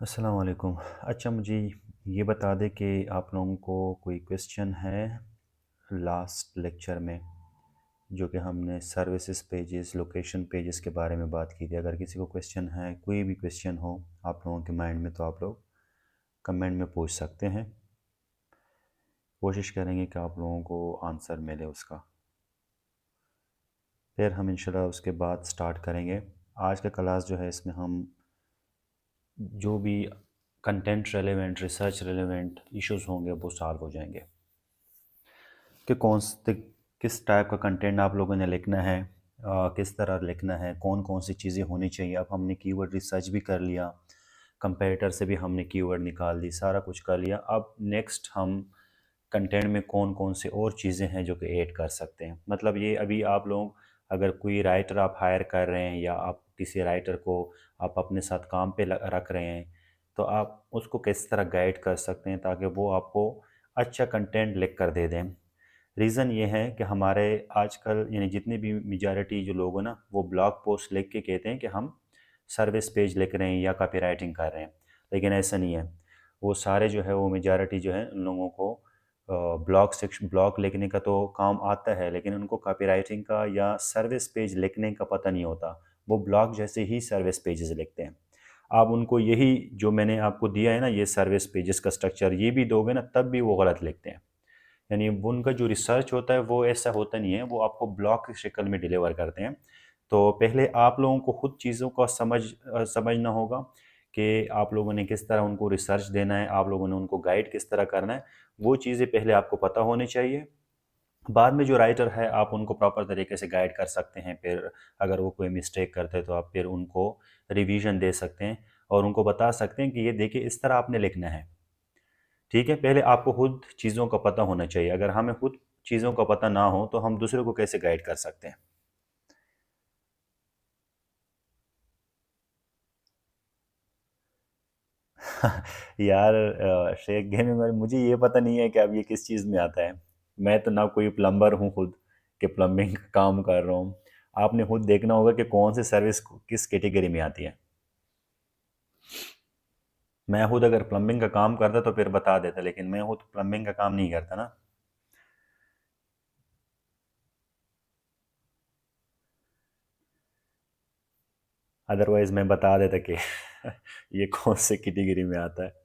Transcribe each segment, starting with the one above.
अस्सलाम वालेकुम। अच्छा, मुझे ये बता दें कि आप लोगों को कोई क्वेश्चन है लास्ट लेक्चर में, जो कि हमने सर्विसेज पेजेस, लोकेशन पेजेस के बारे में बात की थी। अगर किसी को क्वेश्चन है, कोई भी क्वेश्चन हो आप लोगों के माइंड में, तो आप लोग कमेंट में पूछ सकते हैं। कोशिश करेंगे कि आप लोगों को आंसर मिले उसका। फिर हम इंशाल्लाह उसके बाद स्टार्ट करेंगे। आज का क्लास जो है, इसमें हम जो भी content relevant, research relevant issues होंगे वो सॉल्व हो जाएंगे कि कौन से किस टाइप का कंटेंट आप लोगों ने लिखना है, किस तरह लिखना है, कौन कौन सी चीज़ें होनी चाहिए। अब हमने कीवर्ड रिसर्च भी कर लिया, कंपेरेटर से भी हमने कीवर्ड निकाल दी, सारा कुछ कर लिया। अब नेक्स्ट हम कंटेंट में कौन कौन से और चीज़ें हैं जो कि ऐड कर सकते हैं। मतलब ये अभी आप लोग, अगर कोई राइटर आप हायर कर रहे हैं या आप किसी राइटर को आप अपने साथ काम पे रख रहे हैं, तो आप उसको किस तरह गाइड कर सकते हैं ताकि वो आपको अच्छा कंटेंट लिख कर दे दें। रीज़न ये है कि हमारे आजकल यानी जितने भी मेजॉरिटी जो लोग हैं ना, वो ब्लॉग पोस्ट लिख के कहते हैं कि हम सर्विस पेज लिख रहे हैं या कॉपी राइटिंग कर रहे हैं, लेकिन ऐसा नहीं है। वो सारे जो है, वो मेजॉरिटी जो है, उन लोगों को ब्लॉग लिखने का तो काम आता है, लेकिन उनको कॉपी राइटिंग का या सर्विस पेज लिखने का पता नहीं होता। वो ब्लॉग जैसे ही सर्विस पेजेस लिखते हैं। आप उनको यही जो मैंने आपको दिया है ना, ये सर्विस पेजेस का स्ट्रक्चर, ये भी दोगे ना, तब भी वो गलत लिखते हैं। यानी वो उनका जो रिसर्च होता है वो ऐसा होता नहीं है, वो आपको ब्लॉग की शक्ल में डिलीवर करते हैं। तो पहले आप लोगों को खुद चीज़ों का समझना होगा कि आप लोगों ने किस तरह उनको रिसर्च देना है, आप लोगों ने उनको गाइड किस तरह करना है। वो चीज़ें पहले आपको पता होनी चाहिए। बाद में जो राइटर है, आप उनको प्रॉपर तरीके से गाइड कर सकते हैं। फिर अगर वो कोई मिस्टेक करते हैं तो आप फिर उनको रिवीजन दे सकते हैं और उनको बता सकते हैं कि ये देखिए, इस तरह आपने लिखना है। ठीक है, पहले आपको खुद चीज़ों का पता होना चाहिए। अगर हमें खुद चीज़ों का पता ना हो तो हम दूसरे को कैसे गाइड कर सकते हैं। यार, शेख गेमिंग में मुझे ये पता नहीं है कि अब ये किस चीज़ में आता है। मैं तो ना कोई प्लम्बर हूँ खुद कि प्लम्बिंग का काम कर रहा हूँ। आपने खुद देखना होगा कि कौन सी सर्विस किस कैटेगरी में आती है। मैं खुद अगर प्लम्बिंग का काम करता तो फिर बता देता, लेकिन मैं खुद प्लम्बिंग का काम नहीं करता ना। अदरवाइज़ मैं बता देता कि ये कौन से कैटेगरी में आता है।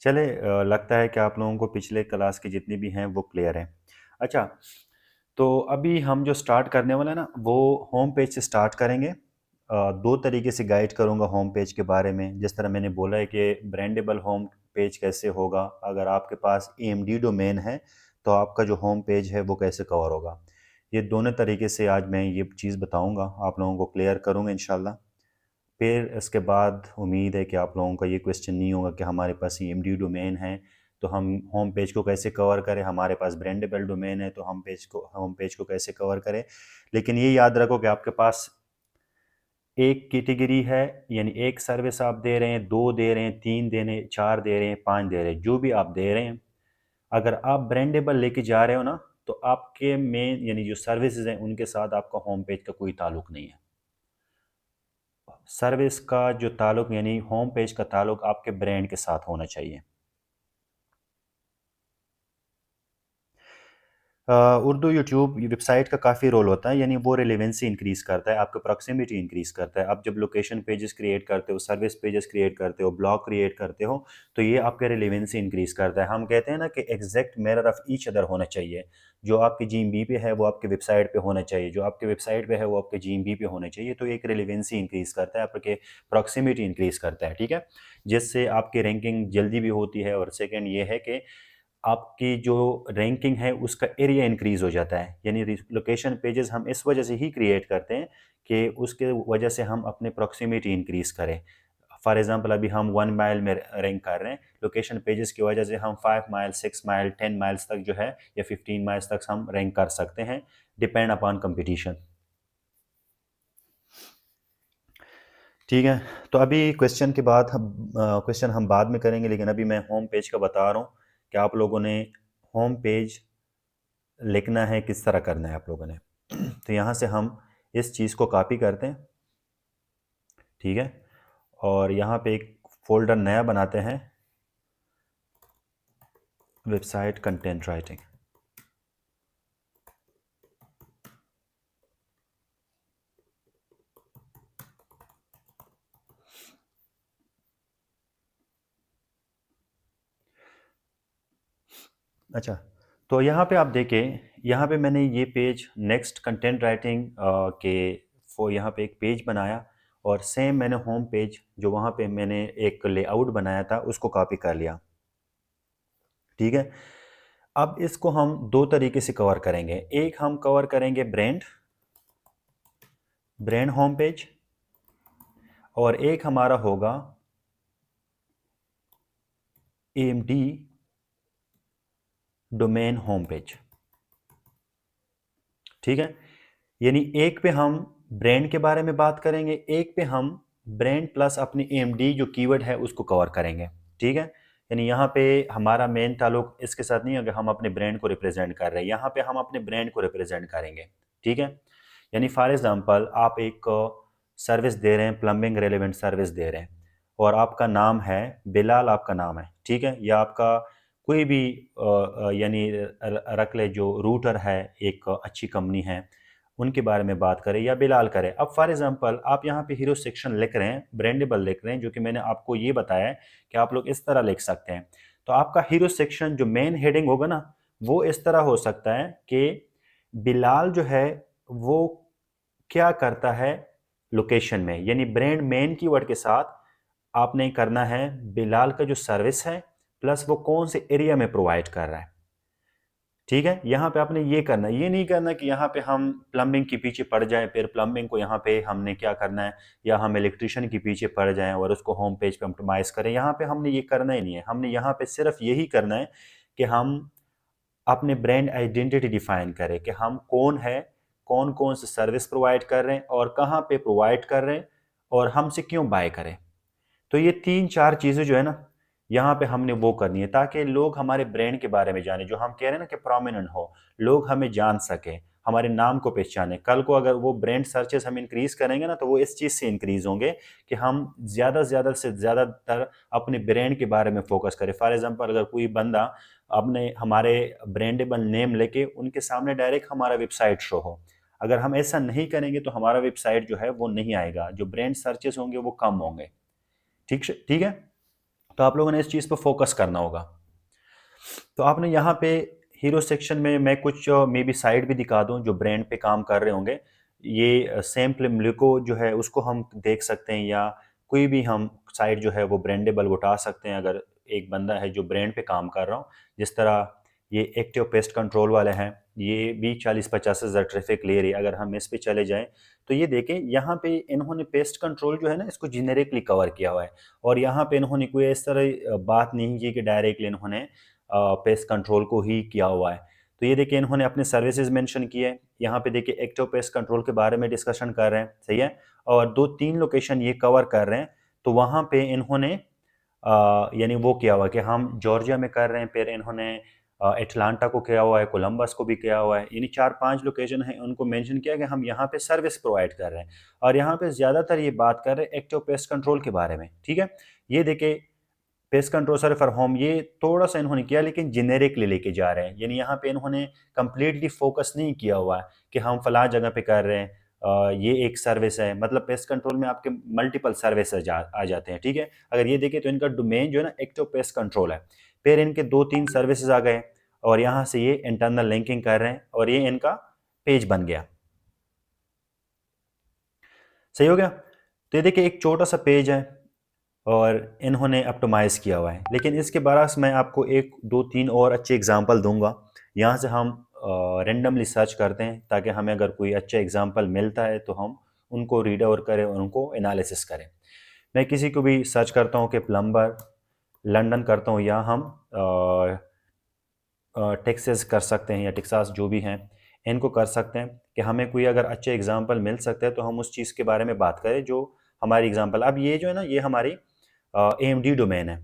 चले, लगता है कि आप लोगों को पिछले क्लास की जितनी भी हैं वो क्लियर हैं। अच्छा, तो अभी हम जो स्टार्ट करने वाले हैं ना, वो होम पेज से स्टार्ट करेंगे। दो तरीके से गाइड करूंगा होम पेज के बारे में। जिस तरह मैंने बोला है कि ब्रांडेबल होम पेज कैसे होगा, अगर आपके पास AMD डोमेन है तो आपका जो होम पेज है वो कैसे कवर होगा। ये दोनों तरीके से आज मैं ये चीज़ बताऊंगा, आप लोगों को क्लियर करूंगा इंशाल्लाह। फिर इसके बाद उम्मीद है कि आप लोगों का ये क्वेश्चन नहीं होगा कि हमारे पास EMD डोमेन है तो हम होम पेज को कैसे कवर करें, हमारे पास ब्रांडेबल डोमेन है तो होम पेज को कैसे कवर करें। लेकिन ये याद रखो कि आपके पास एक कैटेगरी है, यानी एक सर्विस आप दे रहे हैं, दो दे रहे हैं, तीन दे रहे हैं, चार दे रहे हैं, पाँच दे रहे हैं, जो भी आप दे रहे हैं, अगर आप ब्रांडेबल लेके जा रहे हो ना, तो आपके मेन यानी जो सर्विसेज हैं उनके साथ आपका होम पेज का कोई ताल्लुक नहीं है। सर्विस का जो ताल्लुक यानी होम पेज का ताल्लुक आपके ब्रांड के साथ होना चाहिए। उर्दू यूट्यूब वेबसाइट का काफ़ी रोल होता है, यानी वो रिलेवेंसी इंक्रीज़ करता है, आपका प्रॉक्सिमिटी इंक्रीज़ करता है। आप जब लोकेशन पेजेस क्रिएट करते हो, सर्विस पेजेस क्रिएट करते हो, ब्लॉग क्रिएट करते हो, तो ये आपके रिलेवेंसी इंक्रीज़ करता है। हम कहते हैं ना कि exact mirror of each other होना चाहिए। जो आपकी GMB पे है वो आपके वेबसाइट पे होना चाहिए, जो आपके वेबसाइट पे है वो आपके GMB पे होना चाहिए। तो एक रिलेवेंसी इंक्रीज़ करता है, आपके प्रॉक्सिमिटी इंक्रीज़ करता है। ठीक है, जिससे आपकी रैंकिंग जल्दी भी होती है। और सेकेंड ये है कि आपकी जो रैंकिंग है उसका एरिया इंक्रीज़ हो जाता है। यानी लोकेशन पेजेस हम इस वजह से ही क्रिएट करते हैं कि उसके वजह से हम अपने प्रॉक्सिमिटी इंक्रीज़ करें। फॉर एग्जांपल अभी हम 1 माइल में रैंक कर रहे हैं, लोकेशन पेजेस की वजह से हम 5 माइल, 6 माइल, 10 माइल्स तक जो है, या 15 माइल्स तक हम रैंक कर सकते हैं, डिपेंड अपॉन कंपटीशन। ठीक है, तो अभी क्वेश्चन के बाद क्वेश्चन हम बाद में करेंगे, लेकिन अभी मैं होम पेज का बता रहा हूँ कि आप लोगों ने होम पेज लिखना है, किस तरह करना है आप लोगों ने। तो यहाँ से हम इस चीज़ को कॉपी करते हैं, ठीक है, और यहाँ पे एक फोल्डर नया बनाते हैं, वेबसाइट कंटेंट राइटिंग। अच्छा, तो यहाँ पे आप देखें, यहाँ पे मैंने ये पेज नेक्स्ट कंटेंट राइटिंग यहाँ पे एक पेज बनाया, और सेम मैंने होम पेज जो वहाँ पे मैंने एक लेआउट बनाया था उसको कॉपी कर लिया, ठीक है। अब इसको हम दो तरीके से कवर करेंगे। एक हम कवर करेंगे ब्रांड होम पेज, और एक हमारा होगा AMD डोमेन होम पेज, ठीक है। यानी एक पे हम ब्रांड के बारे में बात करेंगे, एक पे हम ब्रांड प्लस अपनी AMD जो कीवर्ड है उसको कवर करेंगे, ठीक है। यानी यहाँ पे हमारा मेन ताल्लुक इसके साथ नहीं है कि हम अपने ब्रांड को रिप्रेजेंट कर रहे हैं, यहाँ पे हम अपने ब्रांड को रिप्रेजेंट करेंगे, ठीक है। यानी फॉर एग्जांपल आप एक सर्विस दे रहे हैं, प्लम्बिंग रेलेवेंट सर्विस दे रहे हैं, और आपका नाम है बिलाल, आपका नाम है, ठीक है, या आपका कोई भी यानी रख ले जो रूटर है, एक अच्छी कंपनी है, उनके बारे में बात करें या बिलाल करें। अब फॉर एग्जांपल आप यहाँ पे हीरो सेक्शन लिख रहे हैं, ब्रांडेबल लिख रहे हैं, जो कि मैंने आपको ये बताया है कि आप लोग इस तरह लिख सकते हैं। तो आपका हीरो सेक्शन जो मेन हेडिंग होगा ना, वो इस तरह हो सकता है कि बिलाल जो है वो क्या करता है लोकेशन में, यानी ब्रांड मेन कीवर्ड के साथ आपने करना है बिलाल का जो सर्विस है प्लस वो कौन से एरिया में प्रोवाइड कर रहा है, ठीक है। यहाँ पे आपने ये करना है, ये नहीं करना कि यहाँ पे हम प्लम्बिंग के पीछे पड़ जाएं, फिर प्लम्बिंग को यहाँ पे हमने क्या करना है, या हम इलेक्ट्रिशियन के पीछे पड़ जाएं और उसको होम पेज पे ऑप्टिमाइज करें। यहाँ पे हमने ये करना ही नहीं है, हमने यहाँ पे सिर्फ यही करना है कि हम अपने ब्रांड आइडेंटिटी डिफाइन करें कि हम कौन है, कौन कौन से सर्विस प्रोवाइड कर रहे हैं और कहाँ पे प्रोवाइड कर रहे हैं और हमसे क्यों बाय करें। तो ये 3-4 चीज़ें जो है ना, यहाँ पे हमने वो करनी है ताकि लोग हमारे ब्रांड के बारे में जाने, जो हम कह रहे हैं ना कि प्रोमिनेंट हो, लोग हमें जान सकें, हमारे नाम को पहचाने। कल को अगर वो ब्रांड सर्चेस हम इंक्रीज करेंगे ना, तो वो इस चीज़ से इंक्रीज होंगे कि हम ज़्यादा से ज़्यादातर अपने ब्रांड के बारे में फोकस करें। फॉर एग्जांपल अगर कोई बंदा अपने हमारे ब्रांडेबल नेम लेके उनके सामने डायरेक्ट हमारा वेबसाइट शो हो, अगर हम ऐसा नहीं करेंगे तो हमारा वेबसाइट जो है वो नहीं आएगा, जो ब्रांड सर्चेस होंगे वो कम होंगे, ठीक ठीक है। तो आप लोगों ने इस चीज़ पर फोकस करना होगा। तो आपने यहाँ पे हीरो सेक्शन में मैं कुछ मे बी साइट भी दिखा दूँ जो ब्रांड पे काम कर रहे होंगे। ये सेम प्लिमलिको जो है उसको हम देख सकते हैं, या कोई भी हम साइट जो है वो ब्रांडेबल उठा सकते हैं अगर एक बंदा है जो ब्रांड पे काम कर रहा हो। जिस तरह ये एक्टिव पेस्ट कंट्रोल वाले हैं, ये भी 40-50 हज़ार ट्रैफिक ले रही है। अगर हम इस पे चले जाएं तो ये देखें, यहाँ पे इन्होंने पेस्ट कंट्रोल जो है ना इसको जेनेरिकली कवर किया हुआ है, और यहाँ पे इन्होंने कोई इस तरह बात नहीं की कि डायरेक्टली इन्होंने पेस्ट कंट्रोल को ही किया हुआ है। तो ये देखिए इन्होंने अपने सर्विसेज मेंशन किए हैं, यहाँ पे देखिए एक्टिव पेस्ट कंट्रोल के बारे में डिस्कशन कर रहे हैं, सही है, और 2-3 लोकेशन ये कवर कर रहे हैं। तो वहाँ पे इन्होंने यानी वो किया हुआ है कि हम जॉर्जिया में कर रहे हैं, फिर इन्होंने एटलांटा को किया हुआ है, कोलंबस को भी किया हुआ है, यानी 4-5 लोकेशन है उनको मेंशन किया कि हम यहाँ पे सर्विस प्रोवाइड कर रहे हैं। और यहाँ पे ज़्यादातर ये बात कर रहे हैं एक्टिव पेस्ट कंट्रोल के बारे में, ठीक है। ये देखिए pest control sir for home, ये थोड़ा सा इन्होंने किया लेकिन जेनेरिकली लेके जा रहे हैं, यानी यहाँ पे इन्होंने कंप्लीटली फोकस नहीं किया हुआ है कि हम फला जगह पे कर रहे हैं, ये एक सर्विस है। मतलब पेस्ट कंट्रोल में आपके मल्टीपल सर्विस आ जाते हैं, ठीक है। अगर ये देखें तो इनका डोमेन जो है ना एक्टिव पेस्ट कंट्रोल है, फिर इनके 2-3 सर्विसेज आ गए और यहाँ से ये इंटरनल लिंकिंग कर रहे हैं और ये इनका पेज बन गया, सही हो गया। तो ये देखिए एक छोटा सा पेज है और इन्होंने ऑप्टिमाइज़ किया हुआ है, लेकिन इसके बरक्स मैं आपको 1-2-3 और अच्छे एग्जांपल दूंगा। यहाँ से हम रेंडमली सर्च करते हैं ताकि हमें अगर कोई अच्छा एग्जांपल मिलता है तो हम उनको रीड आउट करें और उनको एनालिसिस करें। मैं किसी को भी सर्च करता हूँ कि प्लम्बर लंदन करता हूँ, या हम टेक्सास कर सकते हैं या टेक्सास जो भी हैं इनको कर सकते हैं कि हमें कोई अगर अच्छे एग्जांपल मिल सकते हैं तो हम उस चीज़ के बारे में बात करें जो हमारी एग्जांपल। अब ये जो है ना, ये हमारी AMD डोमेन है।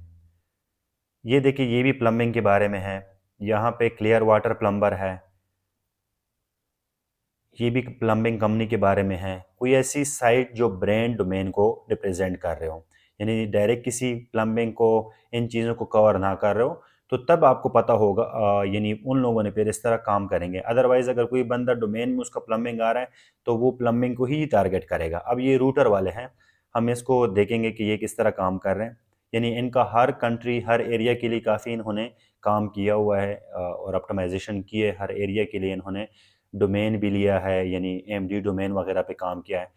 ये देखिए, ये भी प्लम्बिंग के बारे में है। यहाँ पे क्लियर वाटर प्लम्बर है, ये भी प्लम्बिंग कंपनी के बारे में है। कोई ऐसी साइट जो ब्रांड डोमेन को रिप्रेजेंट कर रहे हो, यानी डायरेक्ट किसी प्लम्बिंग को, इन चीज़ों को कवर ना कर रहे हो, तो तब आपको पता होगा, यानी उन लोगों ने फिर इस तरह काम करेंगे। अदरवाइज अगर कोई बंदा डोमेन में उसका प्लम्बिंग आ रहा है तो वो प्लम्बिंग को ही टारगेट करेगा। अब ये रूटर वाले हैं, हम इसको देखेंगे कि ये किस तरह काम कर रहे हैं। यानी इनका हर कंट्री, हर एरिया के लिए काफ़ी इन्होंने काम किया हुआ है और ऑप्टिमाइजेशन किए। हर एरिया के लिए इन्होंने डोमेन भी लिया है, यानी AMD डोमेन वगैरह पे काम किया है।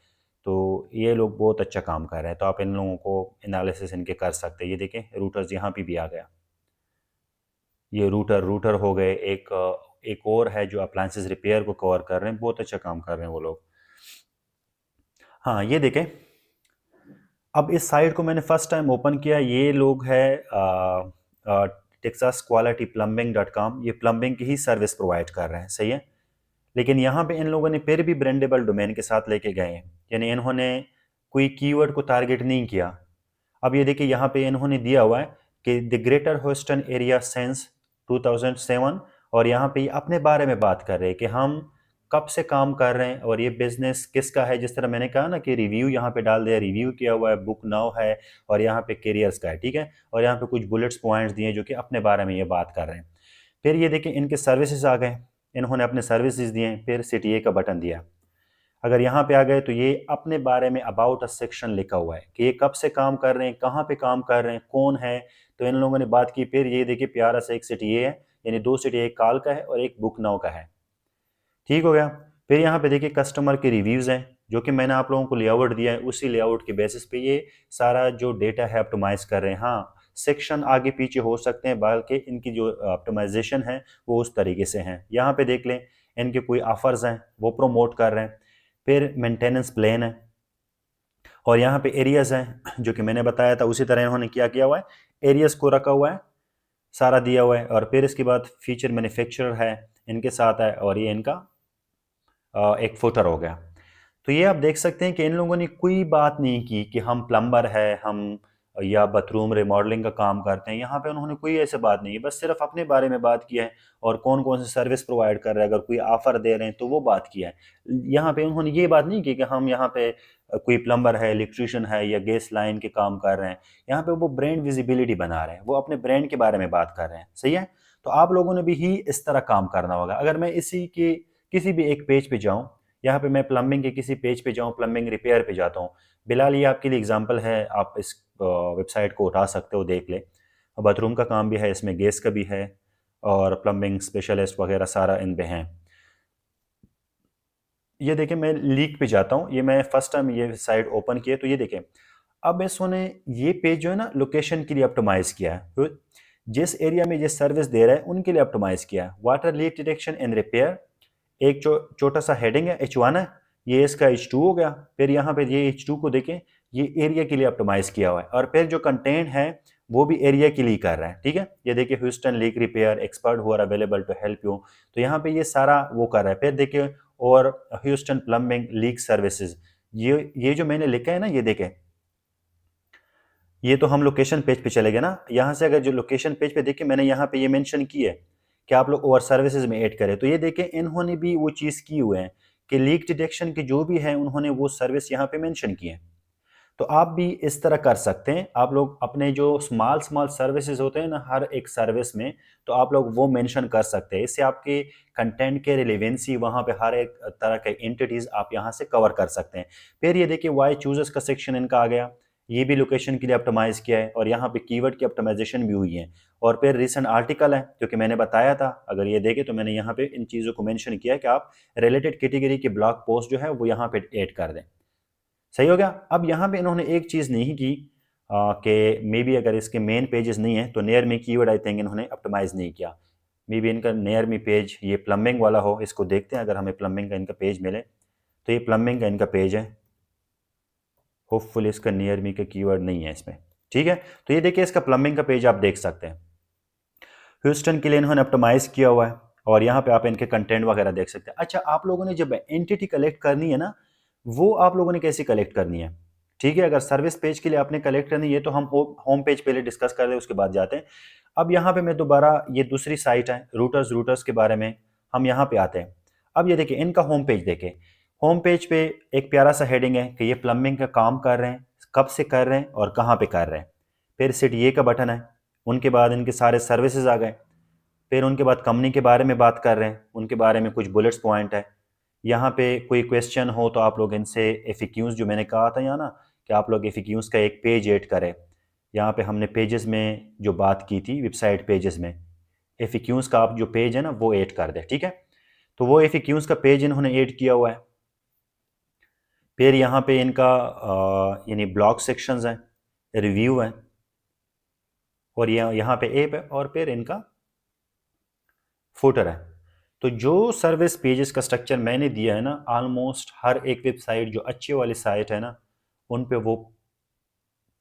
तो ये लोग बहुत अच्छा काम कर रहे हैं, तो आप इन लोगों को एनालिसिस इनके कर सकते हैं। ये देखें, रूटर्स यहाँ पे भी आ गया। ये रूटर हो गए। एक और है जो अप्लायंसेस रिपेयर को कवर कर रहे हैं, बहुत अच्छा काम कर रहे हैं वो लोग। हाँ, ये देखें, अब इस साइट को मैंने फर्स्ट टाइम ओपन किया। ये लोग है texasqualityplumbing.com। ये प्लम्बिंग की ही सर्विस प्रोवाइड कर रहे हैं, सही है। लेकिन यहाँ पे इन लोगों ने फिर भी ब्रांडेबल डोमेन के साथ लेके गए हैं, यानी इन्होंने कोई कीवर्ड को टारगेट नहीं किया। अब ये देखिए, यहाँ पे इन्होंने दिया हुआ है कि the greater Houston area since 2007, और यहाँ पे ये अपने बारे में बात कर रहे हैं कि हम कब से काम कर रहे हैं और ये बिजनेस किसका है। जिस तरह मैंने कहा ना कि रिव्यू यहाँ पे डाल दिया, रिव्यू किया हुआ है, बुक नाउ है, और यहाँ पे करियर्स का है, ठीक है। और यहाँ पे कुछ बुलेट्स पॉइंट्स दिए जो कि अपने बारे में ये बात कर रहे हैं। फिर ये देखिए, इनके सर्विसेज आ गए, इन्होंने अपने सर्विसेज दिए। फिर CTA का बटन दिया। अगर यहाँ पे आ गए तो ये अपने बारे में अबाउट अ सेक्शन लिखा हुआ है कि ये कब से काम कर रहे हैं, कहाँ पे काम कर रहे हैं, कौन है। तो इन लोगों ने बात की। फिर ये देखिए, प्यारा सा एक CTA है, यानी 2 CTA, एक कॉल का है और एक बुक नाउ का है। ठीक हो गया। फिर यहाँ पे देखिए, कस्टमर के रिव्यूज़ हैं, जो कि मैंने आप लोगों को लेआउट दिया है, उसी लेआउट के बेसिस पे ये सारा जो डेटा है ऑप्टिमाइज कर रहे हैं। हाँ, सेक्शन आगे पीछे हो सकते हैं, बल्कि इनकी जो ऑप्टिमाइजेशन है वो उस तरीके से हैं। यहाँ पे देख लें, इनके कोई ऑफर्स हैं वो प्रमोट कर रहे हैं। फिर मेंटेनेंस प्लान है, और यहाँ पे एरियाज़ हैं जो कि मैंने बताया था। उसी तरह इन्होंने क्या किया हुआ है, एरियाज़ को रखा हुआ है, सारा दिया हुआ है। और फिर इसके बाद फीचर मैन्युफैक्चरर है इनके साथ है, और ये इनका एक फुटर हो गया। तो ये आप देख सकते हैं कि इन लोगों ने कोई बात नहीं की कि हम प्लम्बर है, हम या बाथरूम रिमॉडलिंग का काम करते हैं। यहाँ पे उन्होंने कोई ऐसे बात नहीं है, बस सिर्फ अपने बारे में बात किया है और कौन कौन सी सर्विस प्रोवाइड कर रहे हैं, अगर कोई ऑफर दे रहे हैं तो वो बात किया है। यहाँ पे उन्होंने ये बात नहीं की कि हम यहाँ पे कोई प्लम्बर है, इलेक्ट्रिशियन है या गैस लाइन के काम कर रहे हैं। यहाँ पे वो ब्रांड विजिबिलिटी बना रहे हैं, वो अपने ब्रांड के बारे में बात कर रहे हैं, सही है। तो आप लोगों ने भी ही इस तरह काम करना होगा। अगर मैं इसी के किसी भी एक पेज पे जाऊँ, यहाँ पे मैं प्लम्बिंग के किसी पेज पे जाऊँ, प्लम्बिंग रिपेयर पे जाता हूँ। बिलाल, ये आपके लिए एग्जांपल है, आप इस वेबसाइट को उठा सकते हो, देख ले। बाथरूम का काम भी है इसमें, गैस का भी है, और प्लम्बिंग स्पेशलिस्ट वगैरह सारा इन पे हैं। ये देखें, मैं लीक पे जाता हूँ। ये मैं फर्स्ट टाइम ये साइट ओपन किया, तो ये देखें, अब इसने ये पेज जो है ना, लोकेशन के लिए ऑप्टिमाइज किया है। तो जिस एरिया में ये सर्विस दे रहा है उनके लिए ऑप्टिमाइज किया है। Water leak detection and repair, एक छोटा सा हेडिंग है, H1 है, ये इसका H2 हो गया। फिर यहाँ पे ये H2 को देखें, ये एरिया के लिए ऑप्टिमाइज किया हुआ है, और फिर जो कंटेंट है वो भी एरिया के लिए कर रहा है, ठीक है। ये देखिए, Houston leak repair expert who are available to help you, तो यहाँ पे ये सारा वो कर रहा है। फिर देखिए, और ह्यूस्टन प्लम्बिंग लीक सर्विसेज, ये जो मैंने लिखा है ना, ये देखें, ये तो हम लोकेशन पेज पे चले गए ना। यहाँ से अगर जो लोकेशन पेज पे देखिए, मैंने यहाँ पे ये मेंशन की है कि आप लोग और सर्विसेज में ऐड करें। तो ये देखें, इन्होंने भी वो चीज़ की हुए हैं कि लीक डिटेक्शन की जो भी है, उन्होंने वो सर्विस यहाँ पे मेंशन की है। तो आप भी इस तरह कर सकते हैं। आप लोग अपने जो स्मॉल स्मॉल सर्विसेज होते हैं ना हर एक सर्विस में, तो आप लोग वो मेंशन कर सकते हैं। इससे आपके कंटेंट के रिलेवेंसी वहाँ पे हर एक तरह के एंटिटीज़ आप यहाँ से कवर कर सकते हैं। फिर ये देखिए, वाई चूजर्स का सेक्शन इनका आ गया, ये भी लोकेशन के लिए ऑप्टिमाइज किया है, और यहाँ पे कीवर्ड की ऑप्टिमाइजेशन भी हुई है। और फिर रिसेंट आर्टिकल है, जो कि मैंने बताया था। अगर ये देखें तो मैंने यहाँ पे इन चीज़ों को मेंशन किया है कि आप रिलेटेड कैटेगरी के ब्लॉग पोस्ट जो है वो यहाँ पे ऐड कर दें, सही हो गया। अब यहाँ पे इन्होंने एक चीज़ नहीं की कि मे बी अगर इसके मेन पेजेस नहीं है तो near me keyword I think इन्होंने ऑप्टिमाइज नहीं किया। मे बी इनका नियर मी पेज ये प्लम्बिंग वाला हो, इसको देखते हैं। अगर हमें प्लम्बिंग का इनका पेज मिले तो ये प्लम्बिंग का इनका पेज है। होपफुली इसका नियर मी का कीवर्ड नहीं है इसमें, ठीक है। तो ये देखिए, इसका प्लम्बिंग का पेज आप देख सकते हैं। ह्यूस्टन के लिए इन्होंने ऑप्टिमाइज किया हुआ है, और यहाँ पे आप इनके कंटेंट वगैरह देख सकते हैं। अच्छा, आप लोगों ने जब एंटिटी कलेक्ट करनी है ना, वो आप लोगों ने कैसे कलेक्ट करनी है, ठीक है। अगर सर्विस पेज के लिए आपने कलेक्ट करनी है तो हम होम पेज पहले डिस्कस कर रहे हैं, उसके बाद जाते हैं। अब यहाँ पे मैं दोबारा, ये दूसरी साइट है रूटर्स के बारे में हम यहाँ पे आते हैं। अब ये देखिए इनका होम पेज देखें। होम पेज पे एक प्यारा सा हेडिंग है कि ये प्लम्बिंग का काम कर रहे हैं, कब से कर रहे हैं और कहाँ पे कर रहे हैं। फिर सिट ये का बटन है, उनके बाद इनके सारे सर्विसेज आ गए। फिर उनके बाद कंपनी के बारे में बात कर रहे हैं, उनके बारे में कुछ बुलेट्स पॉइंट है। यहाँ पे कोई क्वेश्चन हो तो आप लोग इनसे एफएक्यूज, जो मैंने कहा था यहाँ ना कि आप लोग एफएक्यूज का एक पेज ऐड करें। यहाँ पे हमने पेजेस में जो बात की थी वेबसाइट पेजेस में, एफएक्यूज का आप जो पेज है ना वो ऐड कर दें, ठीक है। तो वो एफएक्यूज का पेज इन्होंने ऐड किया हुआ है। फिर यहाँ पे इनका यानी ब्लॉग सेक्शंस हैं, रिव्यू है, और यहाँ पे ऐप है, और फिर इनका फुटर है। तो जो सर्विस पेजेस का स्ट्रक्चर मैंने दिया है ना, ऑलमोस्ट हर एक वेबसाइट जो अच्छी वाली साइट है ना, उन पे वो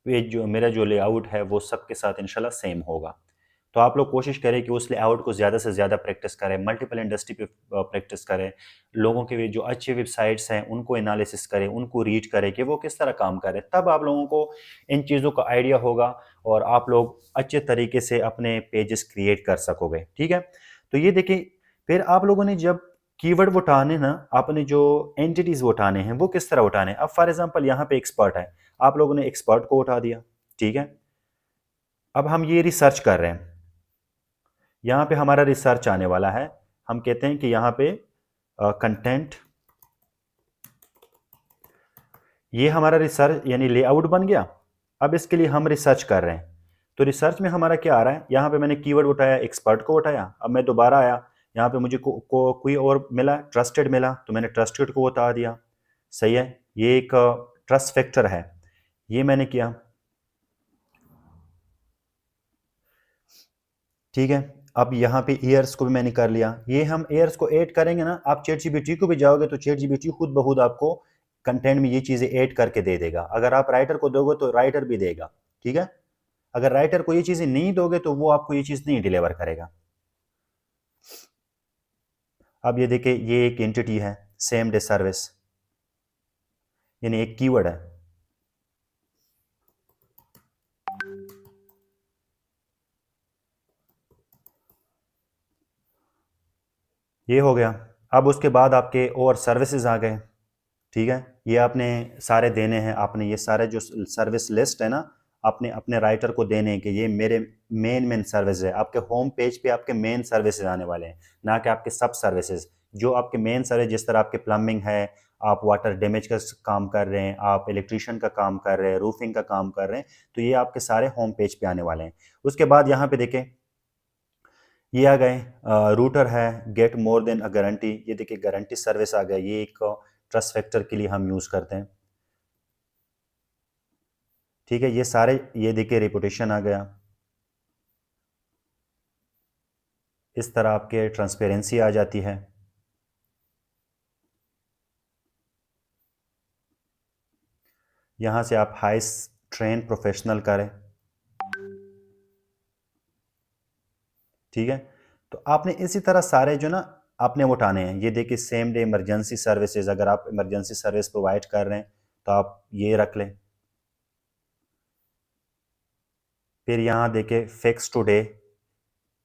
पेज, जो मेरा जो लेआउट है वो सबके साथ इंशाल्लाह सेम होगा। तो आप लोग कोशिश करें कि उस लेआउट को ज़्यादा से ज़्यादा प्रैक्टिस करें, मल्टीपल इंडस्ट्री पे प्रैक्टिस करें, लोगों के जो अच्छे वेबसाइट्स हैं उनको एनालिसिस करें, उनको रीड करें कि वो किस तरह काम करें। तब आप लोगों को इन चीज़ों का आइडिया होगा और आप लोग अच्छे तरीके से अपने पेजेस क्रिएट कर सकोगे, ठीक है। तो ये देखिए, फिर आप लोगों ने जब कीवर्ड उठाने ना, आपने जो एंटिटीज़ उठाने हैं वो किस तरह उठाने हैं। अब फॉर एग्जांपल यहाँ पे एक्सपर्ट है, आप लोगों ने एक्सपर्ट को उठा दिया, ठीक है। अब हम ये रिसर्च कर रहे हैं, यहाँ पे हमारा रिसर्च आने वाला है। हम कहते हैं कि यहाँ पे कंटेंट, ये हमारा रिसर्च यानी लेआउट बन गया। अब इसके लिए हम रिसर्च कर रहे हैं, तो रिसर्च में हमारा क्या आ रहा है, यहाँ पे मैंने कीवर्ड उठाया, एक्सपर्ट को उठाया। अब मैं दोबारा आया, यहाँ पे मुझे कोई और मिला, ट्रस्टेड मिला, तो मैंने ट्रस्टेड को उतार दिया। सही है, ये एक ट्रस्ट फैक्टर है, ये मैंने किया, ठीक है। अब यहाँ पे ईयर्स को भी मैंने कर लिया। ये हम ईयर्स को ऐड करेंगे ना, आप ChatGPT को भी जाओगे तो ChatGPT खुद ब खुद आपको कंटेंट में ये चीज़ें ऐड करके दे देगा। अगर आप राइटर को दोगे तो राइटर भी देगा, ठीक है। अगर राइटर को ये चीज़ें नहीं दोगे तो वो आपको ये चीज़ नहीं डिलीवर करेगा। अब ये देखिए, ये एक एंटिटी है, सेम डे सर्विस, यानी एक कीवर्ड है। ये हो गया। अब उसके बाद आपके और सर्विसेज आ गए, ठीक है। ये आपने सारे देने हैं, आपने ये सारे जो सर्विस लिस्ट है ना, आपने अपने राइटर को देने हैं कि ये मेरे मेन सर्विस है। आपके होम पेज पे आपके मेन सर्विसेज आने वाले हैं, ना कि आपके सब सर्विसेज। जो आपके मेन सर्विस, जिस तरह आपके प्लम्बिंग है, आप वाटर डैमेज का काम कर रहे हैं, आप इलेक्ट्रिशियन का काम कर रहे हैं, रूफिंग का काम कर रहे हैं, तो ये आपके सारे होम पेज पे आने वाले हैं। उसके बाद यहाँ पे देखें, ये आ गए रूटर है, get more than a guarantee. ये देखिए गारंटी सर्विस आ गया, ये एक ट्रस्ट फैक्टर के लिए हम यूज़ करते हैं, ठीक है। ये सारे, ये देखिए रेपुटेशन आ गया। इस तरह आपके ट्रांसपेरेंसी आ जाती है। यहाँ से आप हाई ट्रेन प्रोफेशनल करें, ठीक है। तो आपने इसी तरह सारे जो ना आपने उठाने हैं। ये देखिए सेम डे इमरजेंसी सर्विसेज, अगर आप इमरजेंसी सर्विस प्रोवाइड कर रहे हैं तो आप ये रख लें। फिर यहाँ देखिए फिक्स टुडे,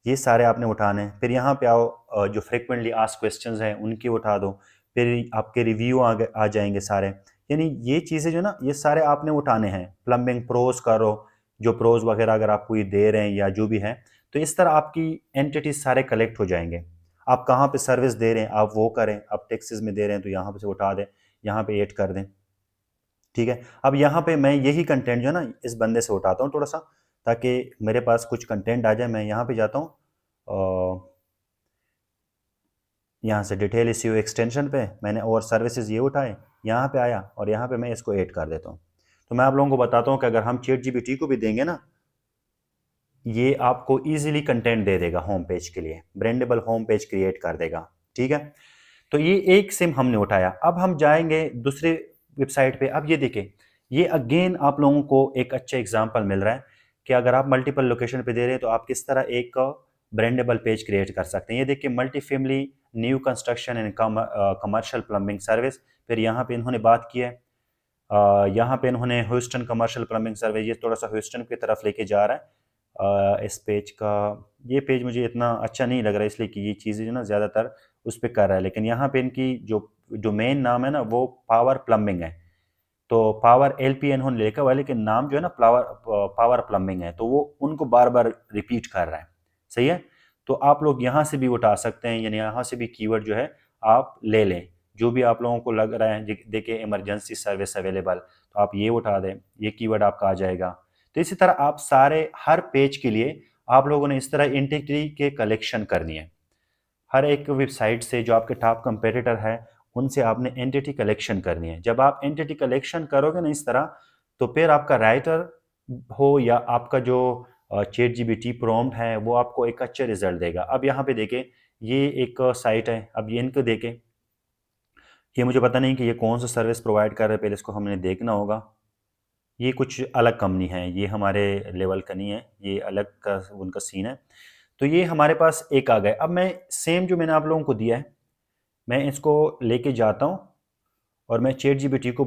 ये सारे आपने उठाने हैं। फिर यहाँ पे आओ, जो फ्रिक्वेंटली आस्क्ड क्वेश्चंस हैं उनकी उठा दो। फिर आपके रिव्यू आ जाएंगे सारे, यानी ये चीज़ें जो ना, ये सारे आपने उठाने हैं। प्लम्बिंग प्रोज करो, जो प्रोज वगैरह अगर आप कोई दे रहे हैं या जो भी है, तो इस तरह आपकी एंटिटीज सारे कलेक्ट हो जाएंगे। आप कहाँ पे सर्विस दे रहे हैं आप वो करें, आप टैक्सेस में दे रहे हैं तो यहाँ पे से उठा दें, यहाँ पे ऐड कर दें, ठीक है। अब यहाँ पे मैं यही कंटेंट जो है ना इस बंदे से उठाता हूँ थोड़ा सा, ताकि मेरे पास कुछ कंटेंट आ जाए। मैं यहाँ पे जाता हूँ, यहाँ से डिटेल इश्यू एक्सटेंशन पे मैंने और सर्विसेज ये उठाए, यहाँ पे आया और यहाँ पे मैं इसको ऐड कर देता हूँ। तो मैं आप लोगों को बताता हूँ कि अगर हम ChatGPT को भी देंगे ना, ये आपको इजीली कंटेंट दे देगा होम पेज के लिए, ब्रांडेबल होम पेज क्रिएट कर देगा, ठीक है। तो ये एक सिम हमने उठाया। अब हम जाएंगे दूसरे वेबसाइट पे। अब ये देखें, ये अगेन आप लोगों को एक अच्छा एग्जांपल मिल रहा है कि अगर आप मल्टीपल लोकेशन पे दे रहे हैं तो आप किस तरह एक ब्रांडेबल पेज क्रिएट कर सकते हैं। ये देखिए multi family new construction and commercial plumbing service. फिर यहाँ पे इन्होंने बात की है यहाँ पे इन्होंने ह्यूस्टन कमर्शियल प्लम्बिंग सर्वे, ये थोड़ा सा ह्यूस्टन की तरफ लेके जा रहा है। इस पेज का, ये पेज मुझे इतना अच्छा नहीं लग रहा है इसलिए कि ये चीज़ें जो ना ज़्यादातर उस पर कर रहा है, लेकिन यहाँ पे इनकी जो मेन नाम है ना वो पावर प्लम्बिंग है। तो पावर एलपी इन्होंने लिखा हुआ है, लेकिन नाम जो है ना पावर प्लम्बिंग है, तो वो उनको बार बार रिपीट कर रहा है। सही है। तो आप लोग यहाँ से भी उठा सकते हैं, यानी यहाँ से भी कीवर्ड जो है आप ले लें, जो भी आप लोगों को लग रहा है। देखिए इमरजेंसी सर्विस अवेलेबल, तो आप ये उठा दें, ये कीवर्ड आपका आ जाएगा। तो इसी तरह आप सारे हर पेज के लिए आप लोगों ने इस तरह एंटिटी के कलेक्शन करनी है। हर एक वेबसाइट से जो आपके टॉप कंपेटिटर है उनसे आपने एंटिटी कलेक्शन करनी है। जब आप एंटिटी कलेक्शन करोगे ना इस तरह, तो फिर आपका राइटर हो या आपका जो चैट जीपीटी प्रॉम्प्ट है वो आपको एक अच्छे रिजल्ट देगा। अब यहाँ पे देखें, ये एक साइट है, अब ये इनको देखें, ये मुझे पता नहीं कि ये कौन सा सर्विस प्रोवाइड कर रहे हैं, पहले इसको हमने देखना होगा। ये कुछ अलग कंपनी है, ये हमारे लेवल का नहीं है, ये अलग का उनका सीन है। तो ये हमारे पास एक आ गए। अब मैं सेम जो मैंने आप लोगों को दिया है, मैं इसको लेके जाता हूँ और मैं चैट जीपीटी को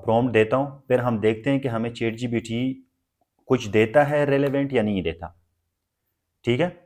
प्रॉम्प्ट देता हूँ, फिर हम देखते हैं कि हमें चैट जीपीटी कुछ देता है रेलेवेंट या नहीं देता। ठीक है।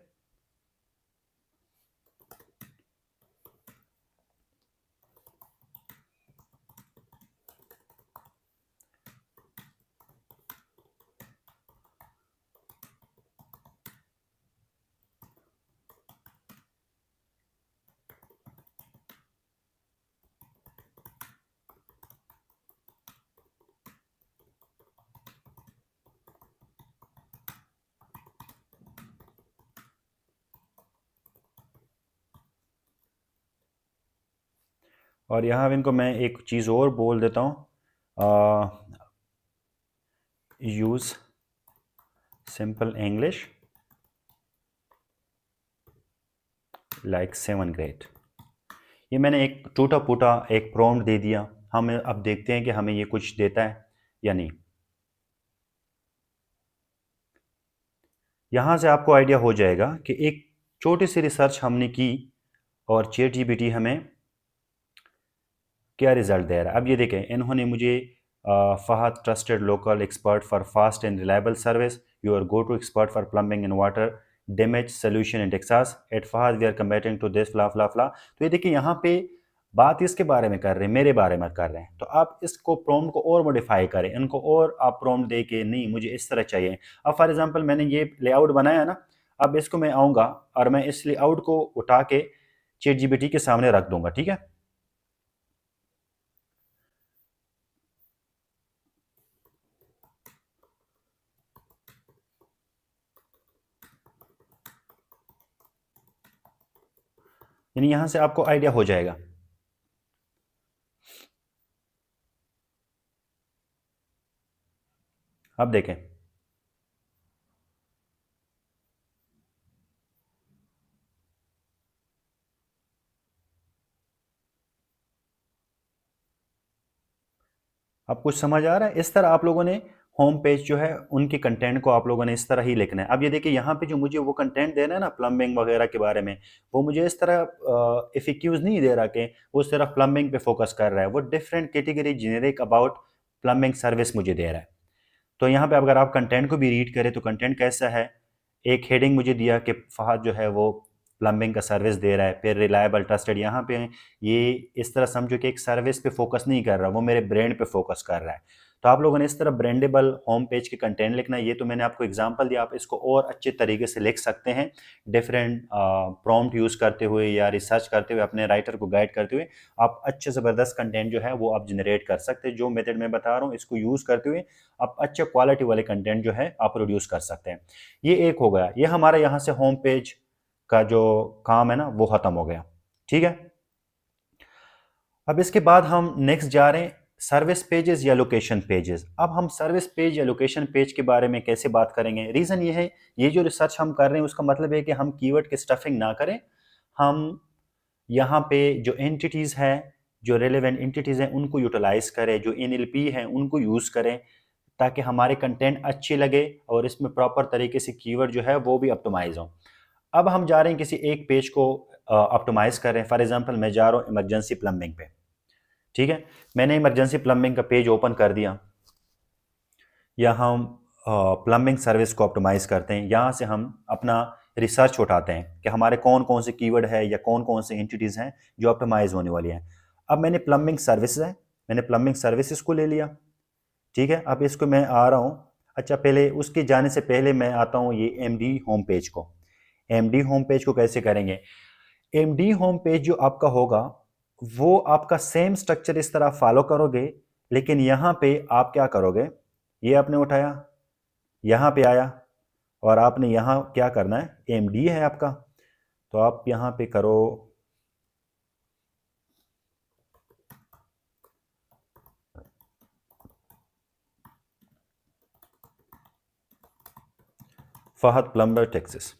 और यहाँ इनको मैं एक चीज़ और बोल देता हूँ, use simple English like 7 grade. ये मैंने एक टूटा फूटा एक प्रॉम्प्ट दे दिया, हम अब देखते हैं कि हमें ये कुछ देता है या नहीं। यहाँ से आपको आइडिया हो जाएगा कि एक छोटी सी रिसर्च हमने की और चैट जीपीटी हमें क्या रिजल्ट दे रहा है। अब ये देखें, इन्होंने मुझे Fahad trusted local expert for fast and reliable service, your go to expert for plumbing and water damage solution in Texas, at Fahad we are committing to this फ्ला फ्ला फ्ला। तो ये देखिए यहाँ पे बात इसके बारे में कर रहे हैं, मेरे बारे में कर रहे हैं। तो आप इसको प्रॉम्प्ट को और मॉडिफाई करें, इनको और आप प्रॉम्प्ट दे के, नहीं मुझे इस तरह चाहिए। अब फॉर एग्जांपल मैंने ये लेआउट बनाया ना, अब इसको मैं आऊँगा और मैं इस लेआउट को उठा के चैट जीपीटी के सामने रख दूंगा। ठीक है। यानी यहाँ से आपको आइडिया हो जाएगा। अब देखें, अब कुछ समझ आ रहा है। इस तरह आप लोगों ने होम पेज जो है उनके कंटेंट को आप लोगों ने इस तरह ही लिखना है। अब ये देखिए यहाँ पे जो मुझे वो कंटेंट दे रहा है ना प्लम्बिंग वगैरह के बारे में, वो मुझे इस तरह इफिक्यूज नहीं दे रहा कि वो सिर्फ प्लम्बिंग पे फोकस कर रहा है, वो different category generic about plumbing service मुझे दे रहा है। तो यहाँ पे अगर आप कंटेंट को भी रीड करें तो कंटेंट कैसा है, एक हेडिंग मुझे दिया कि फहद जो है वो प्लम्बिंग का सर्विस दे रहा है, फिर रिलायबल ट्रस्टेड। यहाँ पे ये इस तरह समझो कि एक सर्विस पे फोकस नहीं कर रहा, वो मेरे ब्रांड पे फोकस कर रहा है। तो आप लोगों ने इस तरह ब्रांडेबल होम पेज के कंटेंट लिखना है। ये तो मैंने आपको एग्जांपल दिया, आप इसको और अच्छे तरीके से लिख सकते हैं, डिफरेंट प्रॉम्प्ट यूज़ करते हुए या रिसर्च करते हुए, अपने राइटर को गाइड करते हुए आप अच्छे ज़बरदस्त कंटेंट जो है वो आप जनरेट कर सकते हैं। जो मेथड मैं बता रहा हूँ इसको यूज़ करते हुए आप अच्छे क्वालिटी वाले कंटेंट जो है आप प्रोड्यूस कर सकते हैं। ये एक हो गया, ये हमारा यहाँ से होम पेज का जो काम है ना वो ख़त्म हो गया। ठीक है। अब इसके बाद हम नेक्स्ट जा रहे हैं सर्विस पेजेस या लोकेशन पेजेस। अब हम सर्विस पेज या लोकेशन पेज के बारे में कैसे बात करेंगे। रीज़न ये है, ये जो रिसर्च हम कर रहे हैं उसका मतलब है कि हम कीवर्ड की स्टफिंग ना करें, हम यहाँ पे जो एंटिटीज़ हैं, जो रेलेवेंट एंटिटीज़ हैं उनको यूटिलाइज करें, जो एनएलपी हैं उनको यूज़ करें, ताकि हमारे कंटेंट अच्छे लगे और इसमें प्रॉपर तरीके से कीवर्ड जो है वो भी ऑप्टिमाइज हो। अब हम जा रहे हैं किसी एक पेज को ऑप्टिमाइज कर रहे हैं। फॉर एग्जांपल मैं जा रहा हूँ इमरजेंसी प्लम्बिंग पे, ठीक है, मैंने इमरजेंसी प्लम्बिंग का पेज ओपन कर दिया। यहाँ हम प्लम्बिंग सर्विस को ऑप्टिमाइज़ करते हैं। यहाँ से हम अपना रिसर्च उठाते हैं कि हमारे कौन कौन से कीवर्ड है या कौन कौन से एंटिटीज़ हैं जो ऑप्टिमाइज़ होने वाली हैं। अब मैंने प्लम्बिंग सर्विसेज है, मैंने प्लम्बिंग सर्विसेज को ले लिया। ठीक है, अब इसको मैं आ रहा हूँ। अच्छा, पहले उसके जाने से पहले मैं आता हूँ ये एमडी होम पेज को। एमडी होम पेज को कैसे करेंगे? एमडी होम पेज जो आपका होगा वो आपका सेम स्ट्रक्चर इस तरह फॉलो करोगे, लेकिन यहाँ पे आप क्या करोगे, ये आपने उठाया, यहाँ पे आया और आपने यहाँ क्या करना है, एमडी है आपका, तो आप यहाँ पे करो फहद प्लम्बर टेक्सास।